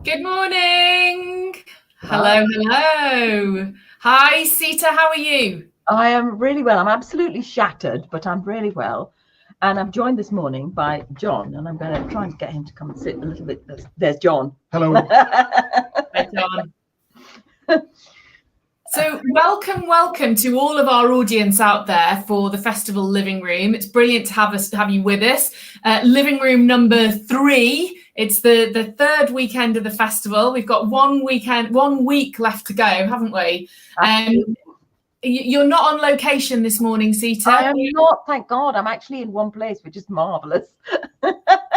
Good morning. Hello, hello. Hi, Sita, how are you? I am really well. I'm absolutely shattered, but I'm really well. And I'm joined this morning by John, and I'm going to try and get him to come and sit a little bit. There's John. Hello. Hi, John. So welcome to all of our audience out there for the Festival Living Room. It's brilliant to have you with us. Living Room number 3. It's the third weekend of the festival. We've got 1 week left to go, haven't we? You're not on location this morning, Sita. I am not, thank God. I'm actually in one place, which is marvellous.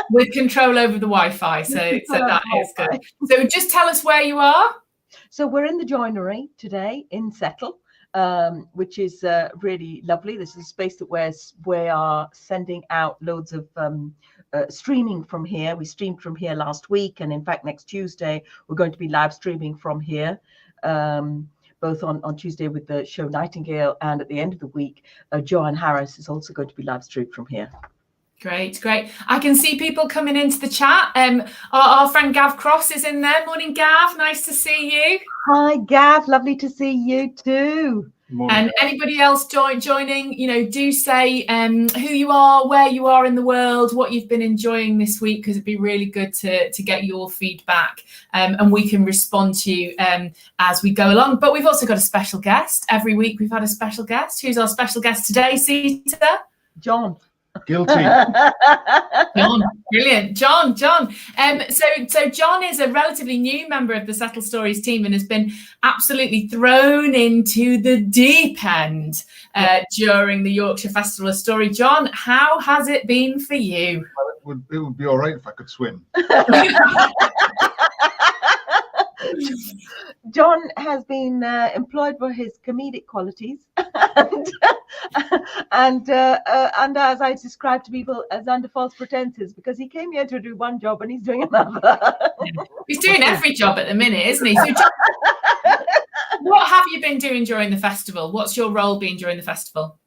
With control over the Wi-Fi, so that is good. So just tell us where you are. So we're in the joinery today in Settle, which is really lovely. This is a space that we are sending out loads of streaming from here. We streamed from here last week, and in fact next Tuesday we're going to be live streaming from here, both on Tuesday with the show Nightingale, and at the end of the week Joanne Harris is also going to be live streamed from here. Great. I can see people coming into the chat. Our friend Gav Cross is in there. Morning, Gav. Nice to see you. Hi, Gav. Lovely to see you too. Morning. And anybody else joining, do say who you are, where you are in the world, what you've been enjoying this week, because it'd be really good to get your feedback, and we can respond to you as we go along. But we've also got a special guest. Every week we've had a special guest. Who's our special guest today, Sita? John. Guilty. John, brilliant. John. So John is a relatively new member of the Settle Stories team and has been absolutely thrown into the deep end during the Yorkshire Festival of Story. John, how has it been for you? Well, it would be all right if I could swim. John has been employed for his comedic qualities, and as I described to people, as under false pretenses, because he came here to do one job and he's doing another. He's doing every job at the minute, isn't he? So John, what have you been doing during the festival? What's your role been during the festival?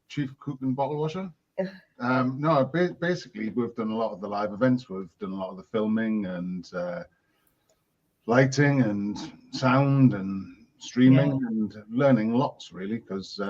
Chief cook and bottle washer. No, basically we've done a lot of the live events. We've done a lot of the filming and lighting and sound and streaming, and learning lots, really, because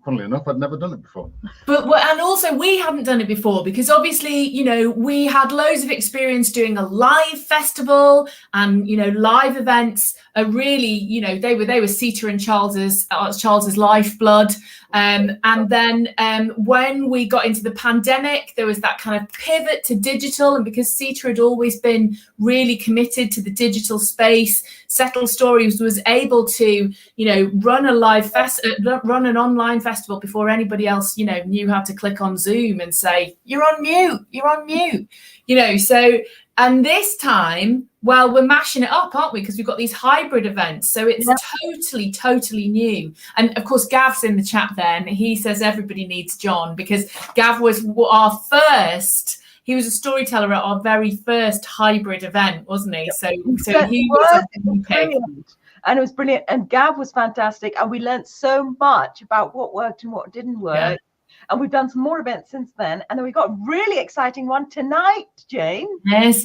funnily enough I'd never done it before. And also we hadn't done it before, because obviously we had loads of experience doing a live festival, and live events are really they were Sita and Charles's lifeblood, and then when we got into the pandemic, there was that kind of pivot to digital, and because Sita had always been really committed to the digital space, Settle Stories was able to run an online festival before anybody else knew how to click on Zoom and say you're on mute. So, and this time, well, we're mashing it up, aren't we? Because we've got these hybrid events. So it's totally new. And of course, Gav's in the chat there, and he says everybody needs John, because Gav was he was a storyteller at our very first hybrid event, wasn't he? So he was brilliant. And it was brilliant. And Gav was fantastic. And we learned so much about what worked and what didn't work. Yeah. And we've done some more events since then. And then we got a really exciting one tonight, Jane. Yes.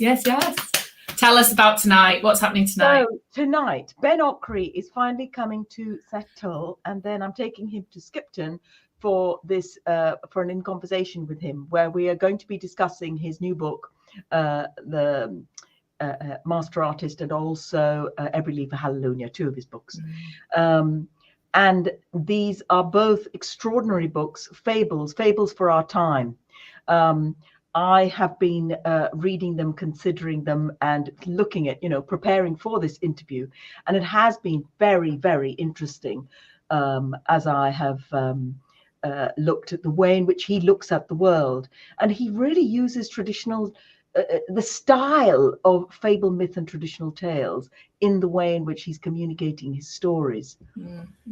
Tell us about tonight. What's happening tonight? So tonight, Ben Ockery is finally coming to Settle. And then I'm taking him to Skipton for this, for an in conversation with him, where we are going to be discussing his new book, the Master Artist, and also Every Leaf a Hallelujah, 2 of his books. And these are both extraordinary books, fables for our time. I have been reading them, considering them, and looking at, preparing for this interview. And it has been very, very interesting as I have looked at the way in which he looks at the world. And he really uses traditional the style of fable, myth, and traditional tales in the way in which he's communicating his stories.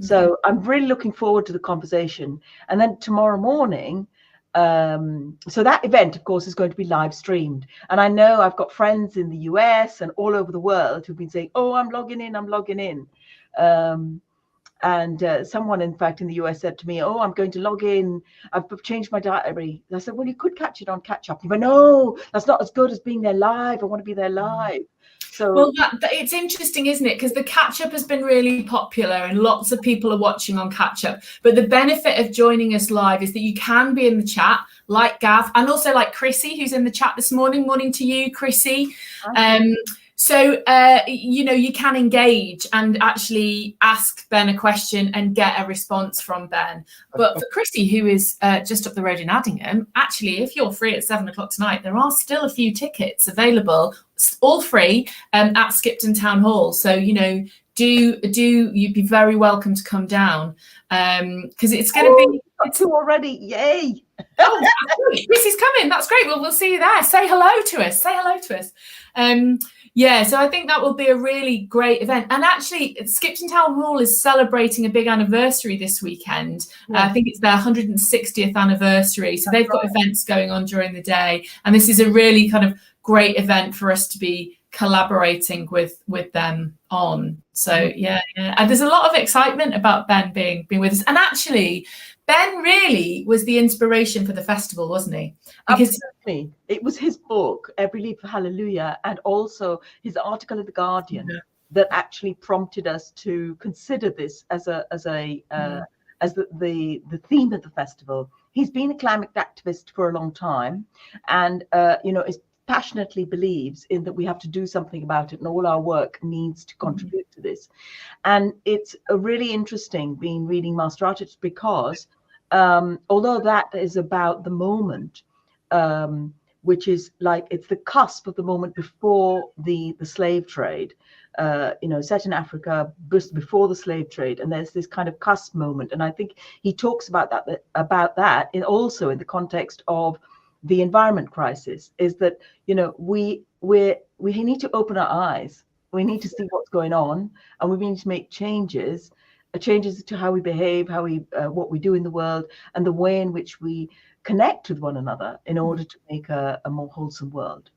So I'm really looking forward to the conversation. And then tomorrow morning, so that event, of course, is going to be live streamed. And I know I've got friends in the US and all over the world who've been saying, oh, I'm logging in. And someone, in fact, in the US said to me, oh, I'm going to log in. I've changed my diary. And I said, well, you could catch it on catch up. He went, no, that's not as good as being there live. I want to be there live. So, well, it's interesting, isn't it? Because the catch up has been really popular and lots of people are watching on catch up. But the benefit of joining us live is that you can be in the chat, like Gav, and also like Chrissy, who's in the chat this morning. Morning to you, Chrissy. So, you can engage and actually ask Ben a question and get a response from Ben. But for Chrissy, who is just up the road in Addingham, actually, if you're free at 7:00 tonight, there are still a few tickets available, all free, at Skipton Town Hall. So, you'd be very welcome to come down, because it's going to be. Two already, yay! Oh, Chrissy's coming. That's great. Well, we'll see you there. Say hello to us. So I think that will be a really great event. And actually, Skipton Town Hall is celebrating a big anniversary this weekend. I think it's their 160th anniversary. So they've got events going on during the day. And this is a really kind of great event for us to be collaborating with them on. So and there's a lot of excitement about Ben being with us. And actually, Ben really was the inspiration for the festival, wasn't he? Because absolutely, it was his book, Every Leap for Hallelujah, and also his article in the Guardian that actually prompted us to consider this as the theme of the festival. He's been a climate activist for a long time, and is passionately believes in that we have to do something about it, and all our work needs to contribute to this. And it's a really interesting being reading Master Artist, because although that is about the moment, which is like it's the cusp of the moment before the slave trade, set in Africa before the slave trade, and there's this kind of cusp moment. And I think he talks about that also in the context of the environment crisis, is that we need to open our eyes. We need to see what's going on, and we need to make changes to how we behave, what we do in the world, and the way in which we connect with one another in order to make a more wholesome world.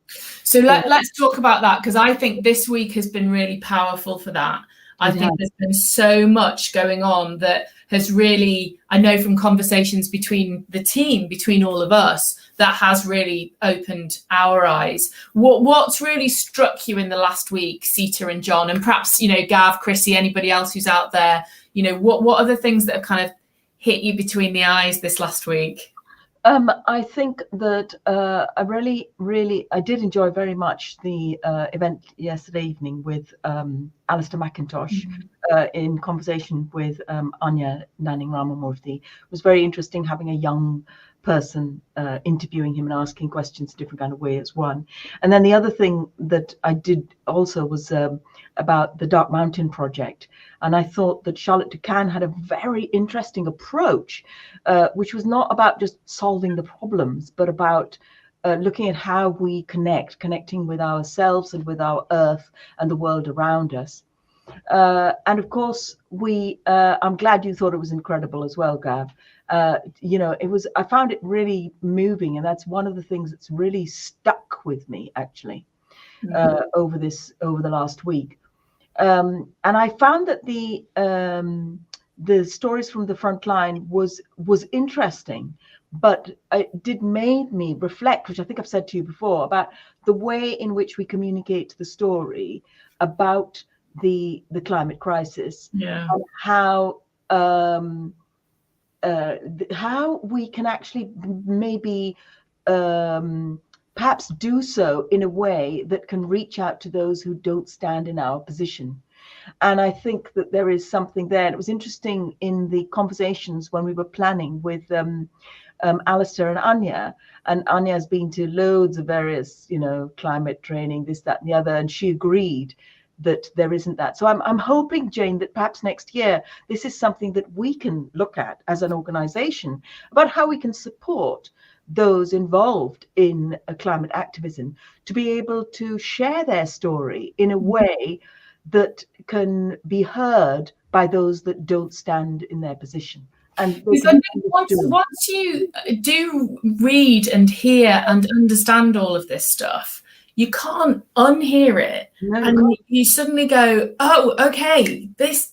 So let's talk about that, because I think this week has been really powerful for that. I think there's been so much going on that has really, I know from conversations between the team, between all of us, that has really opened our eyes. What's really struck you in the last week, Sita and John, and perhaps, Gav, Chrissy, anybody else who's out there, what are the things that have kind of hit you between the eyes this last week? I think that I did enjoy very much the event yesterday evening with Alistair McIntosh in conversation with Anya Nanning Ramamurthy. It was very interesting having a young person interviewing him and asking questions a different kind of way as one. And then the other thing that I did also was about the Dark Mountain Project. And I thought that Charlotte Ducan had a very interesting approach, which was not about just solving the problems, but about looking at how we connecting with ourselves and with our earth and the world around us. And of course, I'm glad you thought it was incredible as well, Gav. I found it really moving, and that's one of the things that's really stuck with me actually over the last week. And I found that the stories from the front line was interesting, but it did made me reflect, which I think I've said to you before, about the way in which we communicate the story about the climate crisis, and how we can actually maybe perhaps do so in a way that can reach out to those who don't stand in our position. And I think that there is something there. And it was interesting in the conversations when we were planning with Alistair and Anya. And Anya has been to loads of various, climate training, this, that, and the other, and she agreed that there isn't that. So I'm hoping, Jane, that perhaps next year this is something that we can look at as an organization about how we can support those involved in climate activism to be able to share their story in a way that can be heard by those that don't stand in their position. And once you do read and hear and understand all of this stuff, you can't unhear it. No, and you suddenly go, oh, okay, this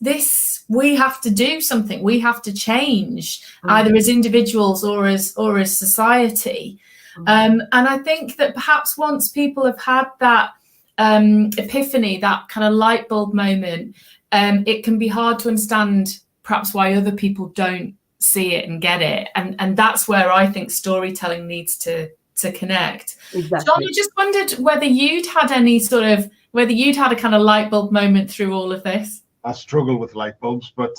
we have to do something. We have to change, either as individuals or as society. And I think that perhaps once people have had that epiphany, that kind of light bulb moment, it can be hard to understand perhaps why other people don't see it and get it. And that's where I think storytelling needs to connect. Exactly. John, I just wondered whether you'd had a kind of light bulb moment through all of this. I struggle with light bulbs, but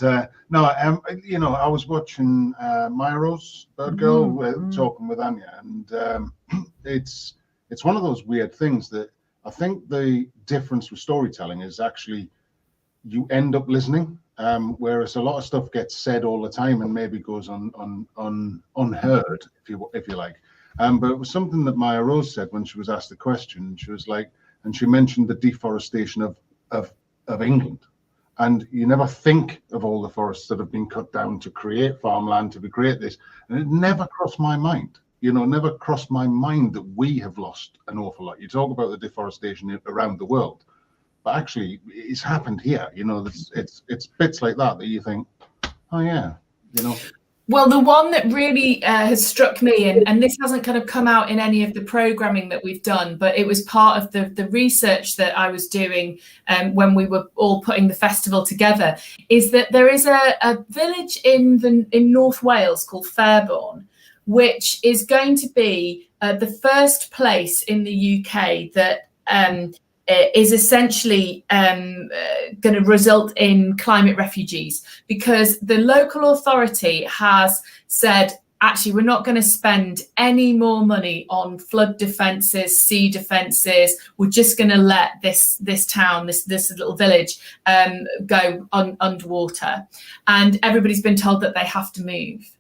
no, I was watching Maya Rose, Bird Girl, talking with Anya, and it's one of those weird things that I think the difference with storytelling is actually you end up listening, whereas a lot of stuff gets said all the time and maybe goes unheard, if you like. But it was something that Maya Rose said when she was asked the question. She was like, and she mentioned the deforestation of England. And you never think of all the forests that have been cut down to create farmland, to create this. And it never crossed my mind, never crossed my mind that we have lost an awful lot. You talk about the deforestation around the world, but actually it's happened here. It's bits like that you think, oh yeah, Well, the one that really has struck me, and this hasn't kind of come out in any of the programming that we've done, but it was part of the research that I was doing when we were all putting the festival together, is that there is a village in North Wales called Fairbourne, which is going to be the first place in the UK that is essentially going to result in climate refugees, because the local authority has said, actually, we're not going to spend any more money on flood defences, sea defences. We're just going to let this town, this little village, go underwater. And everybody's been told that they have to move.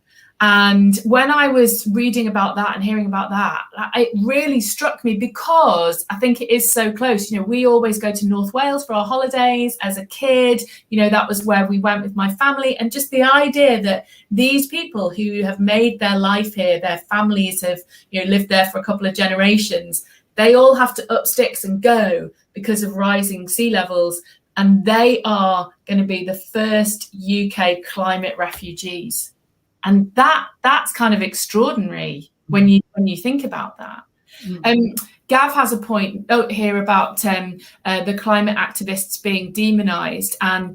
And when I was reading about that and hearing about that, it really struck me, because I think it is so close. We always go to North Wales for our holidays as a kid. That was where we went with my family. And just the idea that these people who have made their life here, their families have lived there for a couple of generations, they all have to up sticks and go because of rising sea levels. And they are going to be the first UK climate refugees. And that's kind of extraordinary when you think about that. Gav has a point here about the climate activists being demonized, and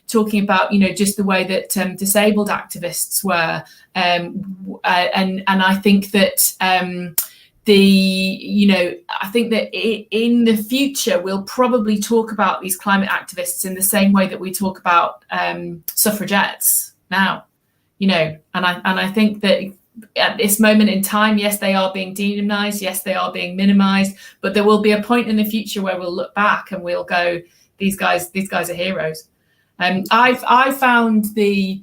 talking about just the way that disabled activists were, and I think that I think that in the future we'll probably talk about these climate activists in the same way that we talk about suffragettes now. And I think that at this moment in time, yes, they are being demonized, yes, they are being minimized, but there will be a point in the future where we'll look back and we'll go, these guys are heroes. I found the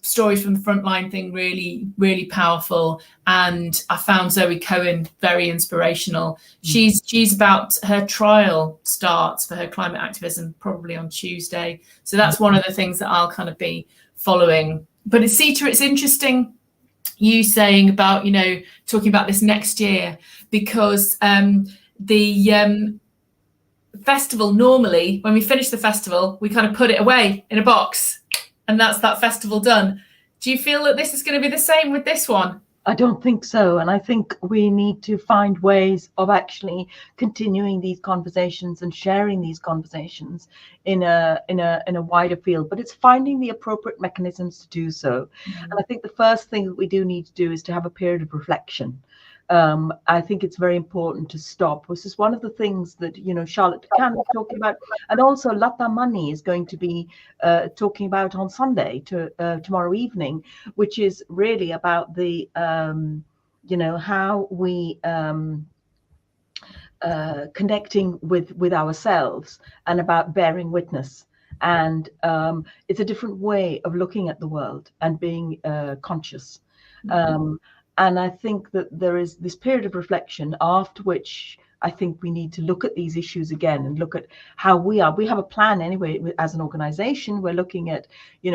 stories from the Frontline thing really, really powerful, and I found Zoe Cohen very inspirational. She's about, her trial starts for her climate activism probably on Tuesday, so that's one of the things that I'll kind of be following. But Sita, it's interesting you saying about talking about this next year, because the festival, normally when we finish the festival we kind of put it away in a box and that's that festival done. Do you feel that this is going to be the same with this one? I don't think so, and I think we need to find ways of actually continuing these conversations and sharing these conversations in a wider field. But it's finding the appropriate mechanisms to do so. And I think the first thing that we do need to do is to have a period of reflection. I think it's very important to stop. This is one of the things that Charlotte can be talking about, and also Lata Mani is going to be talking about on Sunday tomorrow evening, which is really about the how we connecting with ourselves, and about bearing witness. And it's a different way of looking at the world and being conscious. And I think that there is this period of reflection, after which I think we need to look at these issues again and look at how we are. We have a plan anyway as an organization. We're looking at,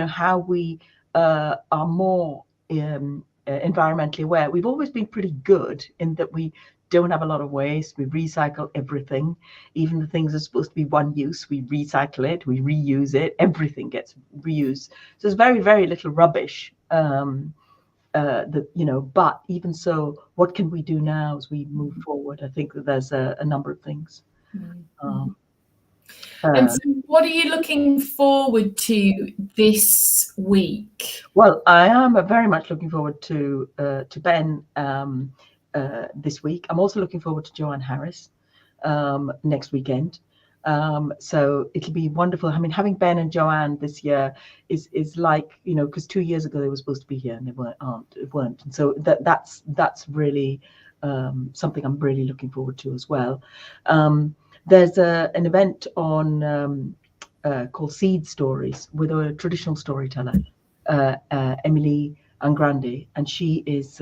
how we are more environmentally aware. We've always been pretty good in that we don't have a lot of waste. We recycle everything, even the things that are supposed to be one use. We recycle it, we reuse it. Everything gets reused. So there's very, very little rubbish. But even so, what can we do now as we move forward? I think that there's a number of things. And so what are you looking forward to this week? Well, I am very much looking forward to Ben this week. I'm also looking forward to Joanne Harris next weekend. So it'll be wonderful. I mean, having Ben and Joanne this year is like, you know, because 2 years ago they were supposed to be here and they weren't. And so that's really something I'm really looking forward to as well. There's an event on called Seed Stories with a traditional storyteller, Emily Angrande, and she is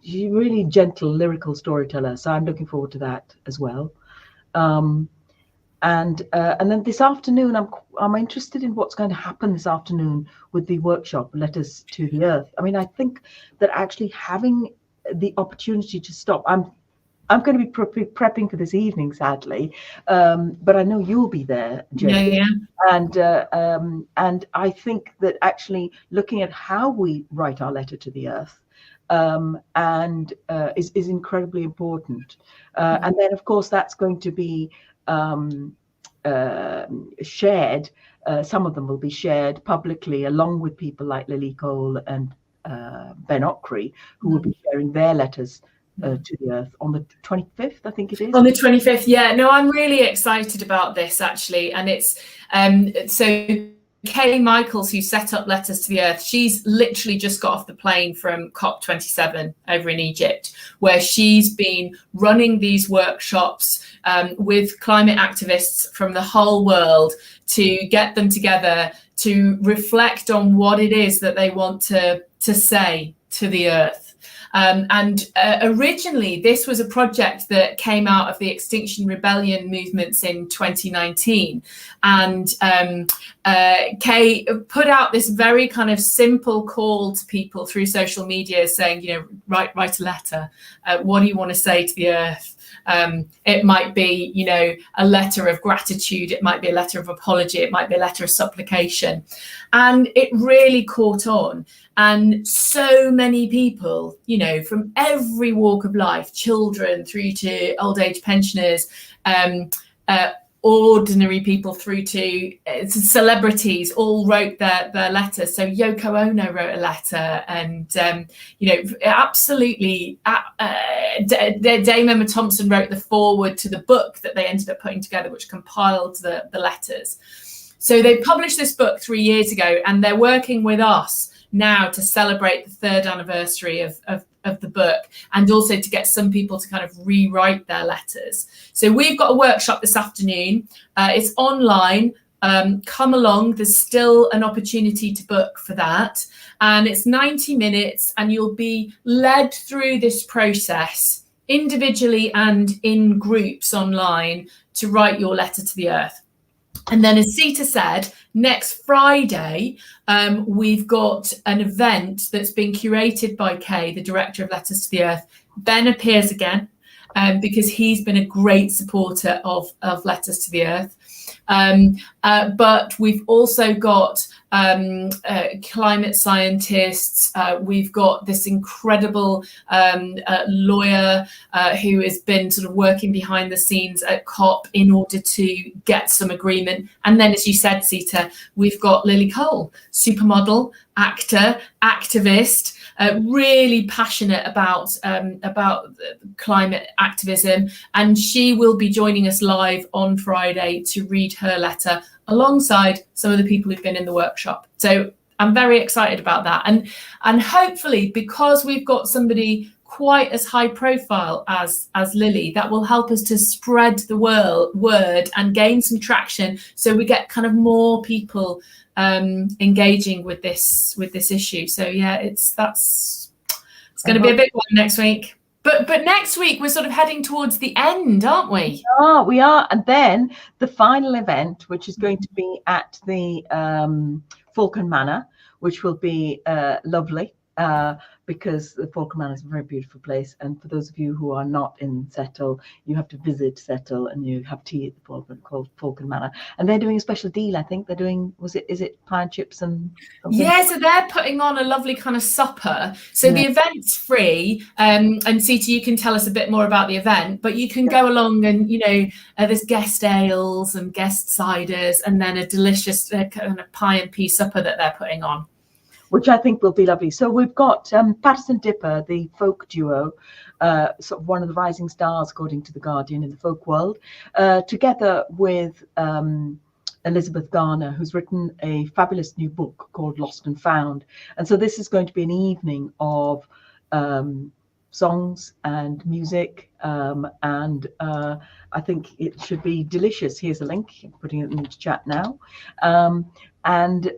she's a really gentle lyrical storyteller. So I'm looking forward to that as well. And then this afternoon, I'm interested in what's going to happen this afternoon with the workshop Letters to the Earth. I mean, I think that actually having the opportunity to stop, I'm going to be prepping for this evening, sadly, but I know you'll be there, Jane. Yeah. And I think that actually looking at how we write our letter to the earth is incredibly important. And then, of course, that's going to be shared. Some of them will be shared publicly, along with people like Lily Cole and Ben Ockery, who will be sharing their letters to the earth on the 25th, I think it is. On the 25th, yeah. No, I'm really excited about this, actually. And it's so Kay Michaels, who set up Letters to the Earth, she's literally just got off the plane from COP27 over in Egypt, where she's been running these workshops with climate activists from the whole world to get them together to reflect on what it is that they want to say to the earth. Originally, this was a project that came out of the Extinction Rebellion movements in 2019. And Kay put out this very kind of simple call to people through social media saying, you know, write a letter. What do you want to say to the earth? It might be, you know, a letter of gratitude. It might be a letter of apology. It might be a letter of supplication. And it really caught on. And so many people, you know, from every walk of life, children through to old age pensioners, ordinary people through to celebrities, all wrote their letters. So Yoko Ono wrote a letter, and you know, absolutely, Dame Emma Thompson wrote the foreword to the book that they ended up putting together, which compiled the letters. So they published this book 3 years ago, and they're working with us now to celebrate the 3rd anniversary of the book, and also to get some people to kind of rewrite their letters. So we've got a workshop this afternoon. It's online. Come along. There's still an opportunity to book for that. And it's 90 minutes, and you'll be led through this process individually and in groups online to write your letter to the earth. And then, as Sita said, next Friday, we've got an event that's been curated by Kay, the director of Letters to the Earth. Ben appears again because he's been a great supporter of Letters to the Earth. But we've also got climate scientists. We've got this incredible lawyer who has been sort of working behind the scenes at COP in order to get some agreement. And then, as you said, Sita, we've got Lily Cole, supermodel, actor, activist, really passionate about climate activism, and she will be joining us live on Friday to read her letter alongside some of the people who've been in the workshop. So I'm very excited about that, and hopefully, because we've got somebody quite as high profile as Lily, that will help us to spread the word and gain some traction, so we get kind of more people engaging with this issue. So yeah, it's going to be a big one next week. But next week we're sort of heading towards the end, aren't we? Oh, we are. And then the final event, which is going to be at the Falcon Manor, which will be lovely. because the Falkland Manor is a very beautiful place. And for those of you who are not in Settle, you have to visit Settle and you have tea at the Falkland Manor. And they're doing a special deal. I think they're doing, is it pie and chips and something? Yeah, so they're putting on a lovely kind of supper. So the event's free. And Sita, you can tell us a bit more about the event, but you can go along and, there's guest ales and guest ciders, and then a delicious kind of pie and pea supper that they're putting on, which I think will be lovely. So we've got Patterson Dipper, the folk duo, sort of one of the rising stars, according to The Guardian, in the folk world, together with Elizabeth Garner, who's written a fabulous new book called Lost and Found. And so this is going to be an evening of songs and music, and I think it should be delicious. Here's a link, I'm putting it in the chat now. And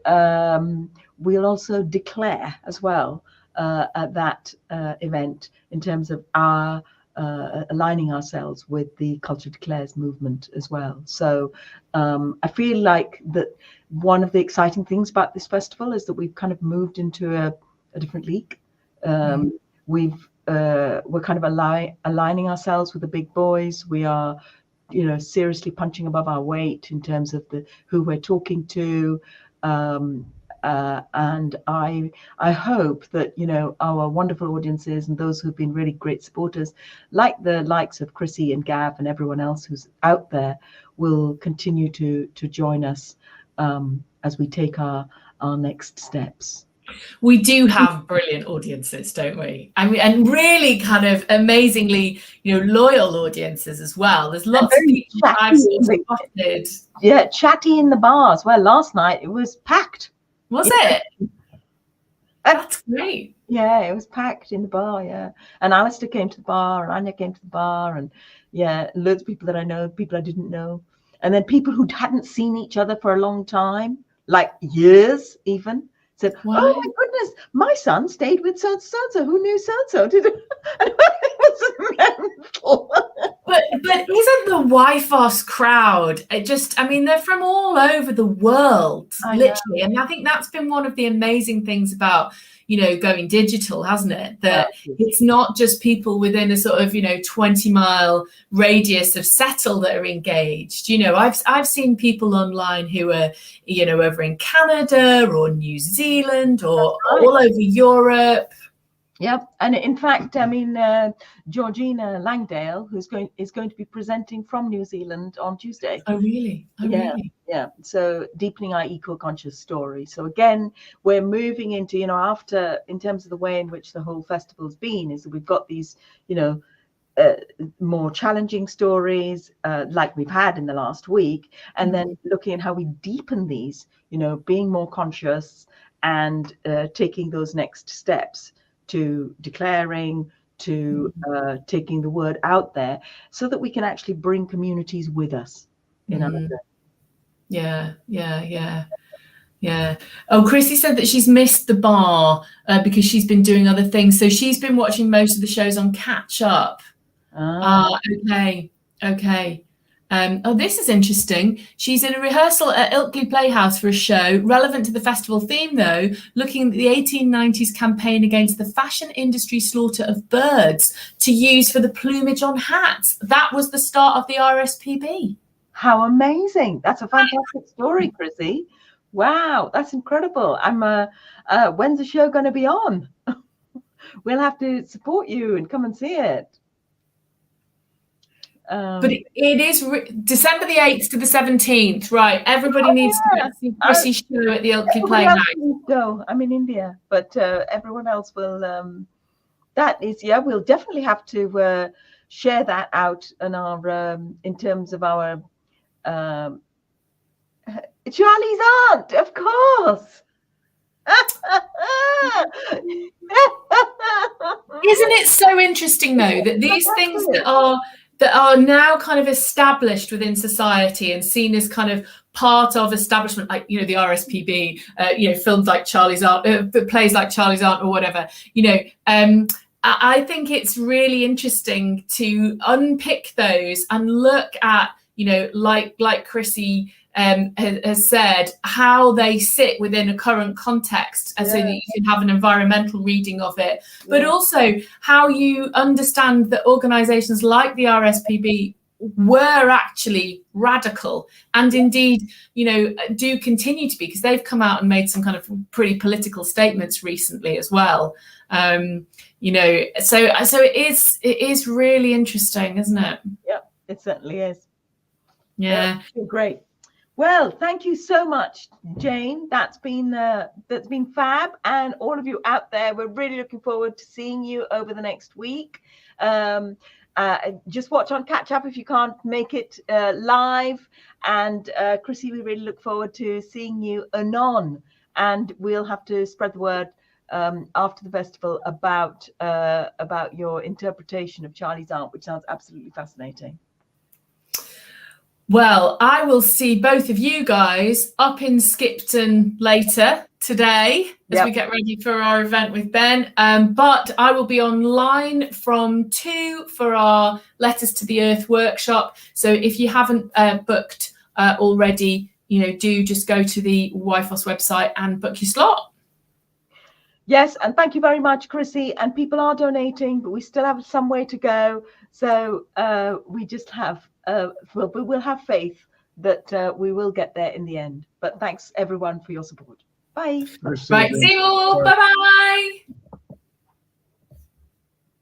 we'll also declare as well at that event in terms of our aligning ourselves with the Culture Declares movement as well. So I feel like that one of the exciting things about this festival is that we've kind of moved into a different league. We're kind of aligning ourselves with the big boys. We are, seriously punching above our weight in terms of who we're talking to. And I hope that, our wonderful audiences and those who've been really great supporters, like the likes of Chrissy and Gav and everyone else who's out there, will continue to join us as we take our next steps. We do have brilliant audiences, don't we? And really kind of amazingly, loyal audiences as well. There's lots of people I've spotted. Yeah, chatty in the bars. Well, last night it was packed. Was it? That's great. Yeah, it was packed in the bar, yeah. And Alistair came to the bar, and Anya came to the bar, and loads of people that I know, people I didn't know. And then people who hadn't seen each other for a long time, like years even. Said, wow. Oh my goodness, my son stayed with so-and-so. Who knew so-and-so? It was mental. But isn't the YFOS crowd, they're from all over the world, literally. And I think that's been one of the amazing things about, going digital, hasn't it? That it's not just people within a sort of, 20-mile radius of Settle that are engaged. I've seen people online who are, over in Canada or New Zealand or all over Europe. Yep, and in fact, Georgina Langdale, is going to be presenting from New Zealand on Tuesday. Oh, really? Really? Yeah. So deepening our eco-conscious story. So again, we're moving into, after, in terms of the way in which the whole festival's been, is that we've got these, more challenging stories like we've had in the last week, and then looking at how we deepen these, being more conscious and taking those next steps to declaring, to taking the word out there, so that we can actually bring communities with us in our Yeah. Oh, Chrissy said that she's missed the bar because she's been doing other things. So she's been watching most of the shows on catch up. Okay. This is interesting. She's in a rehearsal at Ilkley Playhouse for a show relevant to the festival theme, though, looking at the 1890s campaign against the fashion industry slaughter of birds to use for the plumage on hats. That was the start of the RSPB. How amazing. That's a fantastic story, Chrissy. Wow, that's incredible. When's the show going to be on? We'll have to support you and come and see it. But it is December the 8th to the 17th, right? Everybody needs to see Chrissy's show at the Ilkley Playhouse. Go. I'm in India, but everyone else will. We'll definitely have to share that out in our in terms of our Charlie's aunt, of course. Isn't it so interesting, though, that these things that are now kind of established within society and seen as kind of part of establishment, like, the RSPB, films like Charlie's Aunt, plays like Charlie's Aunt or whatever, I think it's really interesting to unpick those and look at, like Chrissy has said, how they sit within a current context, and so that you can have an environmental reading of it, but also how you understand that organisations like the RSPB were actually radical, and indeed, you know, do continue to be, because they've come out and made some kind of pretty political statements recently as well. You know, so it is really interesting, isn't it? Yeah, it certainly is. Yeah, great. Well, thank you so much, Jane. That's been fab, and all of you out there, we're really looking forward to seeing you over the next week. Just watch on Catch Up if you can't make it live. And Chrissy, we really look forward to seeing you anon. And we'll have to spread the word after the festival about your interpretation of Charlie's Aunt, which sounds absolutely fascinating. Well, I will see both of you guys up in Skipton later today as we get ready for our event with Ben. But I will be online from 2 for our Letters to the Earth workshop. So if you haven't booked already, you know, do just go to the YFOS website and book your slot. Yes, and thank you very much, Chrissy. And people are donating, but we still have some way to go. So we just have, we'll have faith that we will get there in the end. But thanks, everyone, for your support. Bye. Right, see you all. Bye-bye.